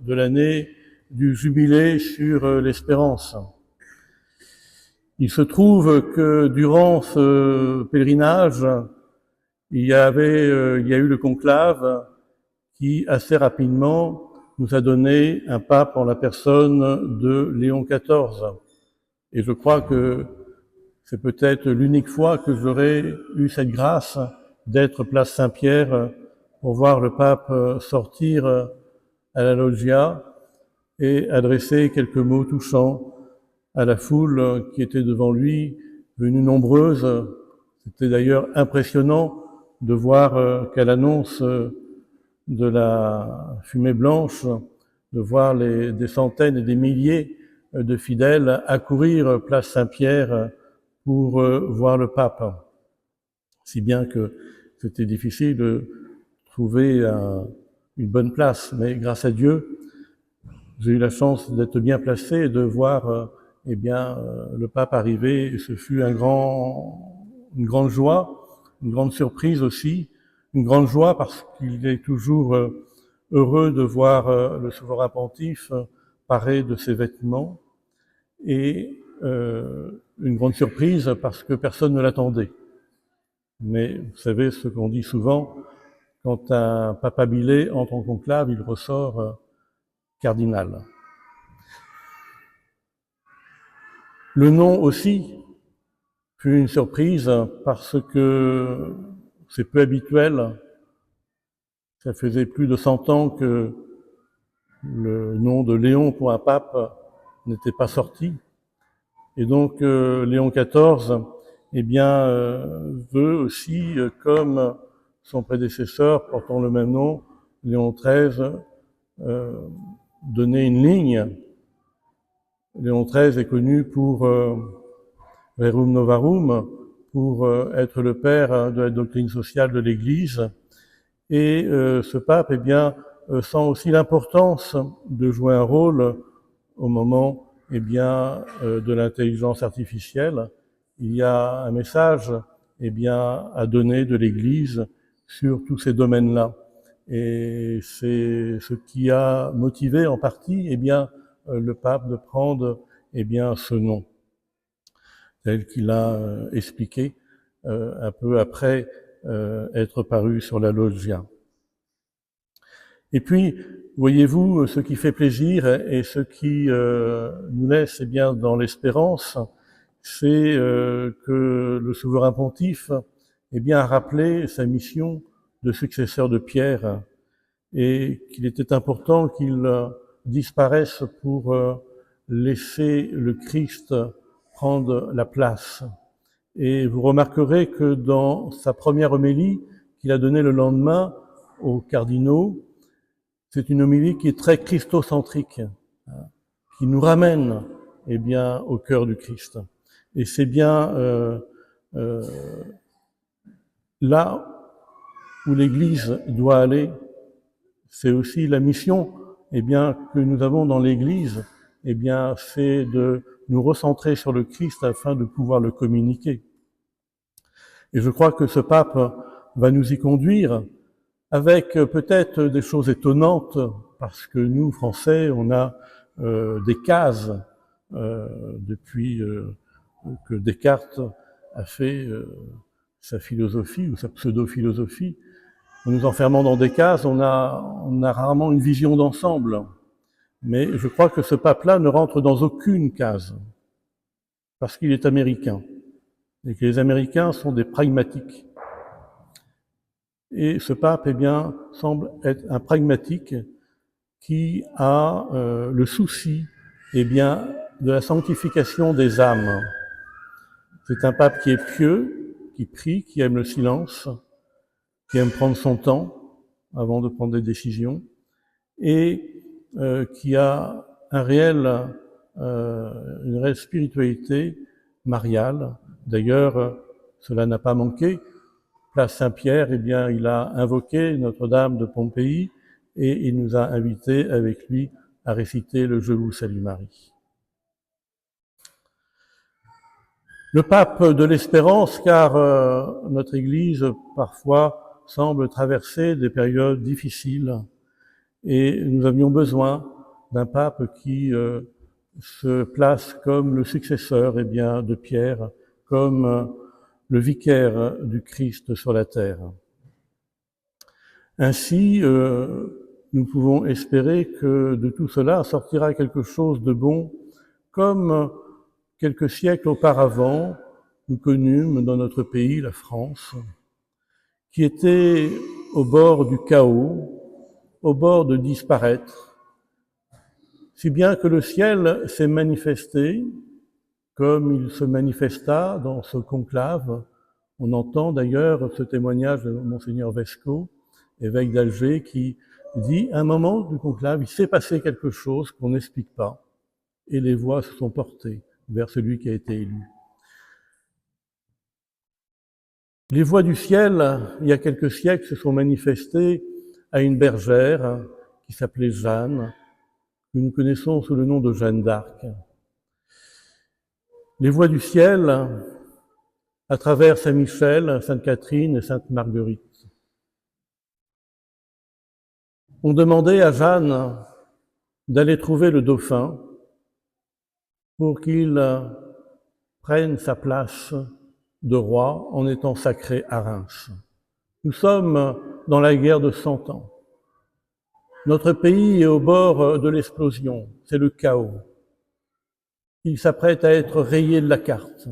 de l'année du jubilé sur l'espérance. Il se trouve que durant ce pèlerinage, il y a eu le conclave qui, assez rapidement, nous a donné un pape en la personne de Léon XIV. Et je crois que c'est peut-être l'unique fois que j'aurai eu cette grâce d'être place Saint-Pierre pour voir le pape sortir à la loggia et adresser quelques mots touchants à la foule qui était devant lui, venue nombreuse. C'était d'ailleurs impressionnant de voir qu'à l'annonce de la fumée blanche, de voir des centaines et des milliers de fidèles accourir place Saint-Pierre pour voir le pape. Si bien que c'était difficile de trouver une bonne place, mais grâce à Dieu, j'ai eu la chance d'être bien placé et de voir le pape arriver. Et ce fut une grande joie, une grande surprise aussi, une grande joie parce qu'il est toujours heureux de voir le souverain pontife paré de ses vêtements, et une grande surprise parce que personne ne l'attendait. Mais vous savez ce qu'on dit souvent, quand un papabilé entre en conclave, il ressort cardinal. Le nom aussi fut une surprise parce que c'est peu habituel. Ça faisait plus de 100 ans que le nom de Léon pour un pape n'était pas sorti. Et donc Léon XIV veut aussi, comme son prédécesseur portant le même nom, Léon XIII, donner une ligne. Léon XIII est connu pour Rerum Novarum, pour être le père de la doctrine sociale de l'Église. Et ce pape sent aussi l'importance de jouer un rôle au moment de l'intelligence artificielle. Il y a un message à donner de l'Église sur tous ces domaines-là. Et c'est ce qui a motivé en partie le pape de prendre ce nom, tel qu'il a expliqué un peu après être paru sur la loggia. Et puis, voyez-vous, ce qui fait plaisir et ce qui nous laisse dans l'espérance, c'est que le souverain pontife a rappelé sa mission de successeur de Pierre, et qu'il était important qu'il disparaisse pour laisser le Christ prendre la place. Et vous remarquerez que dans sa première homélie qu'il a donnée le lendemain aux cardinaux, c'est une homélie qui est très christocentrique, qui nous ramène au cœur du Christ. Et c'est là où l'Église doit aller. C'est aussi la mission que nous avons dans l'Église, c'est de nous recentrer sur le Christ afin de pouvoir le communiquer. Et je crois que ce pape va nous y conduire avec peut-être des choses étonnantes, parce que nous, Français, on a des cases depuis que Descartes a fait sa philosophie ou sa pseudo-philosophie. En nous enfermant dans des cases, on a rarement une vision d'ensemble. Mais je crois que ce pape-là ne rentre dans aucune case, parce qu'il est américain, et que les Américains sont des pragmatiques. Et ce pape, semble être un pragmatique qui a le souci, de la sanctification des âmes. C'est un pape qui est pieux, qui prie, qui aime le silence, qui aime prendre son temps avant de prendre des décisions, et qui a une réelle spiritualité mariale. D'ailleurs, cela n'a pas manqué. Place Saint-Pierre, il a invoqué Notre-Dame de Pompéi et il nous a invités avec lui à réciter le Je vous salue Marie. Le pape de l'espérance, car notre Église parfois semble traverser des périodes difficiles et nous avions besoin d'un pape qui se place comme le successeur de Pierre, comme le vicaire du Christ sur la terre. Ainsi, nous pouvons espérer que de tout cela sortira quelque chose de bon, comme quelques siècles auparavant, nous connûmes dans notre pays, la France, qui était au bord du chaos, au bord de disparaître, si bien que le ciel s'est manifesté, comme il se manifesta dans ce conclave. On entend d'ailleurs ce témoignage de Monseigneur Vesco, évêque d'Alger, qui dit, à un moment du conclave, il s'est passé quelque chose qu'on n'explique pas, et les voix se sont portées vers celui qui a été élu. Les voix du ciel, il y a quelques siècles, se sont manifestées à une bergère qui s'appelait Jeanne, que nous connaissons sous le nom de Jeanne d'Arc. Les voix du ciel, à travers Saint-Michel, Sainte-Catherine et Sainte-Marguerite. On demandait à Jeanne d'aller trouver le dauphin pour qu'il prenne sa place de roi en étant sacré à Reims. Nous sommes dans la guerre de 100 ans. Notre pays est au bord de l'explosion, c'est le chaos. Il s'apprête à être rayé de la carte.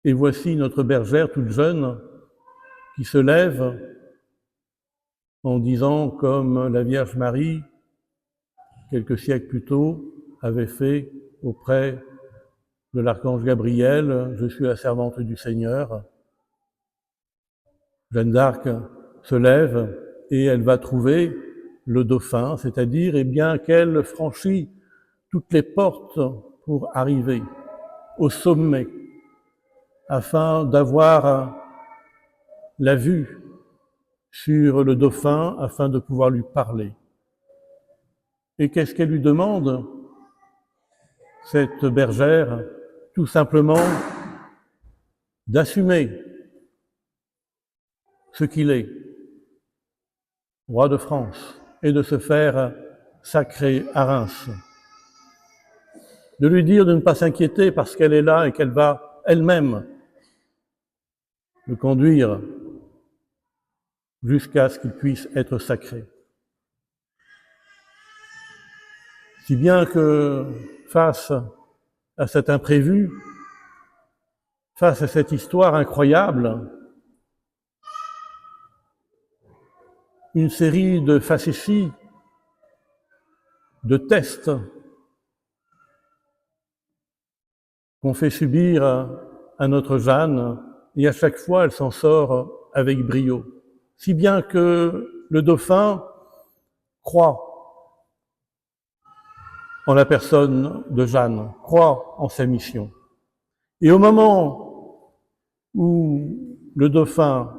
Et voici notre bergère toute jeune qui se lève en disant, comme la Vierge Marie, quelques siècles plus tôt, avait fait auprès de l'archange Gabriel, « Je suis la servante du Seigneur ». Jeanne d'Arc se lève et elle va trouver le dauphin, c'est-à-dire qu'elle franchit toutes les portes pour arriver au sommet, afin d'avoir la vue sur le dauphin, afin de pouvoir lui parler. Et qu'est-ce qu'elle lui demande, cette bergère? Tout simplement d'assumer ce qu'il est, roi de France, et de se faire sacrer à Reims. De lui dire de ne pas s'inquiéter parce qu'elle est là et qu'elle va elle-même le conduire jusqu'à ce qu'il puisse être sacré. Si bien que face à cet imprévu, face à cette histoire incroyable, une série de facéties, de tests qu'on fait subir à notre Jeanne, et à chaque fois elle s'en sort avec brio. Si bien que le dauphin croit en la personne de Jeanne, croit en sa mission. Et au moment où le dauphin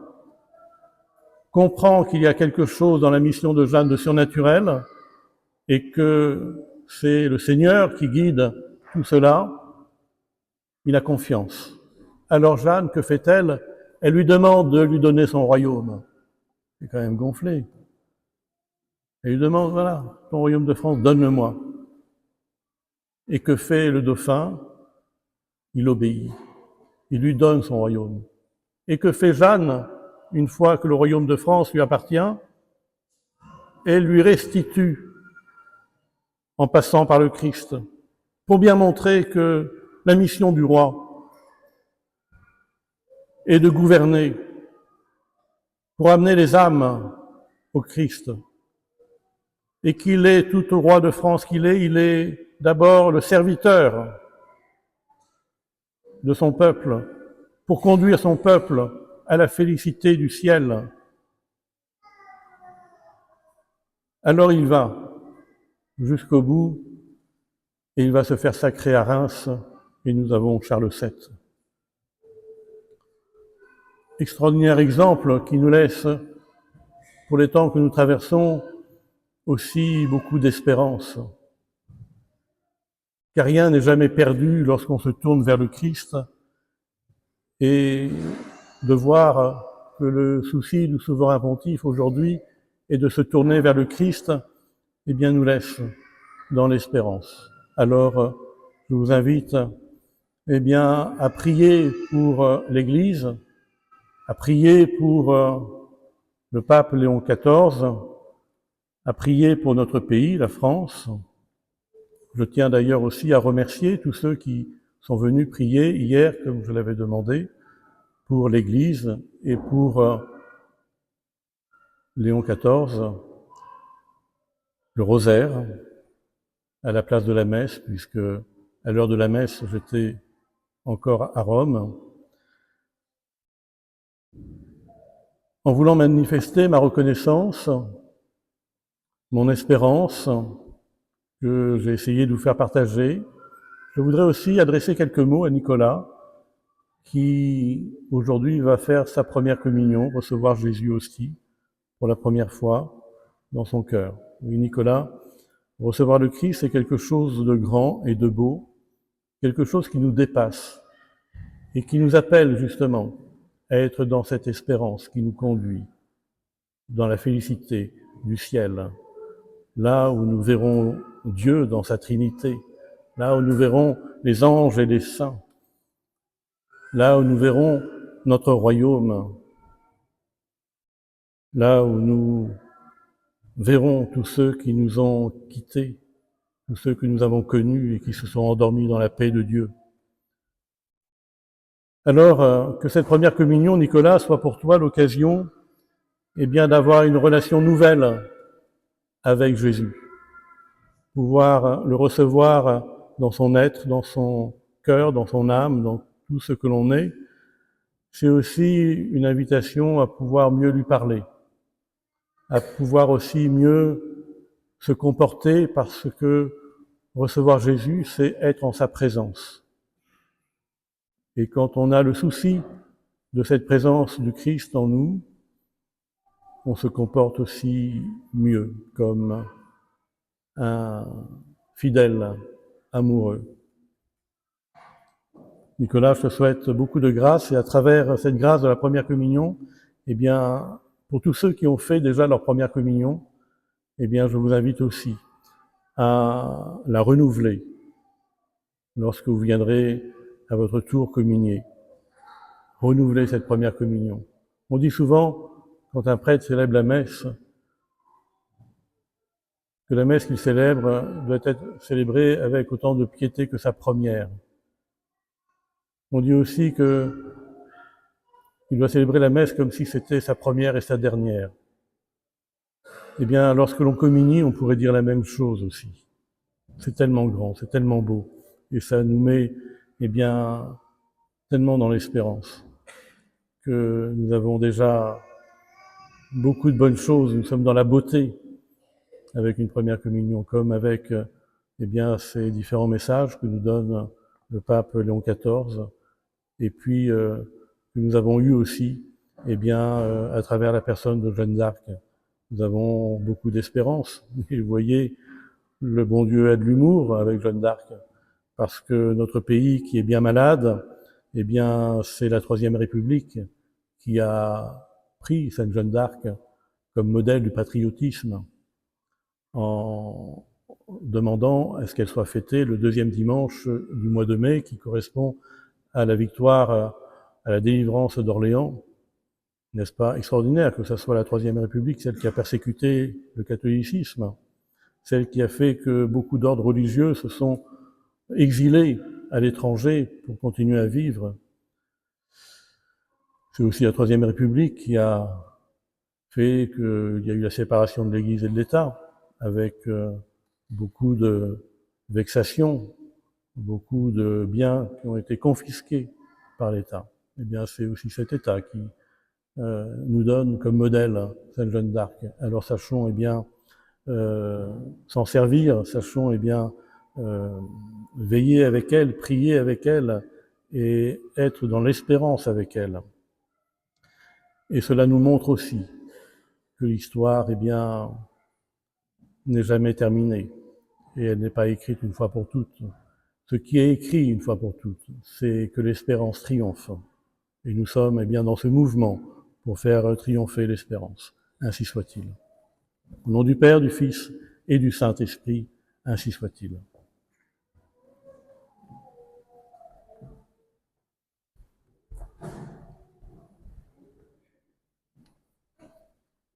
comprend qu'il y a quelque chose dans la mission de Jeanne de surnaturel et que c'est le Seigneur qui guide tout cela, il a confiance. Alors Jeanne, que fait-elle? Elle lui demande de lui donner son royaume. C'est quand même gonflé. Elle lui demande, voilà, ton royaume de France, donne-le-moi. Et que fait le dauphin? Il obéit. Il lui donne son royaume. Et que fait Jeanne, une fois que le royaume de France lui appartient? Elle lui restitue, en passant par le Christ, pour bien montrer que la mission du roi est de gouverner, pour amener les âmes au Christ, et qu'il est tout au roi de France qu'il est, il est d'abord le serviteur de son peuple, pour conduire son peuple à la félicité du ciel. Alors il va jusqu'au bout, et il va se faire sacrer à Reims, et nous avons Charles VII. Extraordinaire exemple qui nous laisse, pour les temps que nous traversons, aussi beaucoup d'espérance. Car rien n'est jamais perdu lorsqu'on se tourne vers le Christ, et de voir que le souci du souverain pontife aujourd'hui et de se tourner vers le Christ, eh bien, nous laisse dans l'espérance. Alors, je vous invite, eh bien, à prier pour l'Église, à prier pour le pape Léon XIV, à prier pour notre pays, la France. Je tiens d'ailleurs aussi à remercier tous ceux qui sont venus prier hier, comme je l'avais demandé, pour l'Église et pour Léon XIV, le rosaire, à la place de la messe, puisque à l'heure de la messe, j'étais encore à Rome, en voulant manifester ma reconnaissance, mon espérance, que j'ai essayé de vous faire partager. Je voudrais aussi adresser quelques mots à Nicolas, qui aujourd'hui va faire sa première communion, recevoir Jésus aussi, pour la première fois dans son cœur. Oui, Nicolas, recevoir le Christ, c'est quelque chose de grand et de beau, quelque chose qui nous dépasse et qui nous appelle justement à être dans cette espérance qui nous conduit dans la félicité du ciel, là où nous verrons Dieu dans sa Trinité, là où nous verrons les anges et les saints, là où nous verrons notre royaume, là où nous verrons tous ceux qui nous ont quittés, tous ceux que nous avons connus et qui se sont endormis dans la paix de Dieu. Alors, que cette première communion, Nicolas, soit pour toi l'occasion, eh bien, d'avoir une relation nouvelle avec Jésus, pouvoir le recevoir dans son être, dans son cœur, dans son âme, dans tout ce que l'on est. C'est aussi une invitation à pouvoir mieux lui parler, à pouvoir aussi mieux se comporter, parce que recevoir Jésus, c'est être en sa présence. Et quand on a le souci de cette présence du Christ en nous, on se comporte aussi mieux comme un fidèle amoureux. Nicolas, je te souhaite beaucoup de grâce, et à travers cette grâce de la première communion, eh bien, pour tous ceux qui ont fait déjà leur première communion, eh bien, je vous invite aussi à la renouveler lorsque vous viendrez à votre tour communier. Renouveler cette première communion. On dit souvent, quand un prêtre célèbre la messe, que la messe qu'il célèbre doit être célébrée avec autant de piété que sa première. On dit aussi qu'il doit célébrer la messe comme si c'était sa première et sa dernière. Eh bien, lorsque l'on communie, on pourrait dire la même chose aussi. C'est tellement grand, c'est tellement beau, et ça nous met, eh bien, tellement dans l'espérance que nous avons déjà beaucoup de bonnes choses. Nous sommes dans la beauté avec une première communion, comme avec, eh bien, ces différents messages que nous donne le pape Léon XIV, et puis que nous avons eu aussi, eh bien, à travers la personne de Jeanne d'Arc. Nous avons beaucoup d'espérance. Et vous voyez, le bon Dieu a de l'humour avec Jeanne d'Arc, parce que notre pays qui est bien malade, eh bien, c'est la Troisième République qui a pris Sainte Jeanne d'Arc comme modèle du patriotisme, en demandant à ce qu'elle soit fêtée le deuxième dimanche du mois de mai, qui correspond à la victoire, à la délivrance d'Orléans. N'est-ce pas extraordinaire que ce soit la Troisième République, celle qui a persécuté le catholicisme, celle qui a fait que beaucoup d'ordres religieux se sont exilés à l'étranger pour continuer à vivre. C'est aussi la Troisième République qui a fait qu'il y a eu la séparation de l'Église et de l'État, avec beaucoup de vexations, beaucoup de biens qui ont été confisqués par l'État. Eh bien, c'est aussi cet État qui nous donne comme modèle Sainte Jeanne d'Arc. Alors sachons, eh bien, s'en servir, sachons, eh bien, veiller avec elle, prier avec elle et être dans l'espérance avec elle. Et cela nous montre aussi que l'histoire, eh bien, n'est jamais terminée et elle n'est pas écrite une fois pour toutes. Ce qui est écrit une fois pour toutes, c'est que l'espérance triomphe. Et nous sommes, eh bien, dans ce mouvement pour faire triompher l'espérance. Ainsi soit-il. Au nom du Père, du Fils et du Saint-Esprit, ainsi soit-il.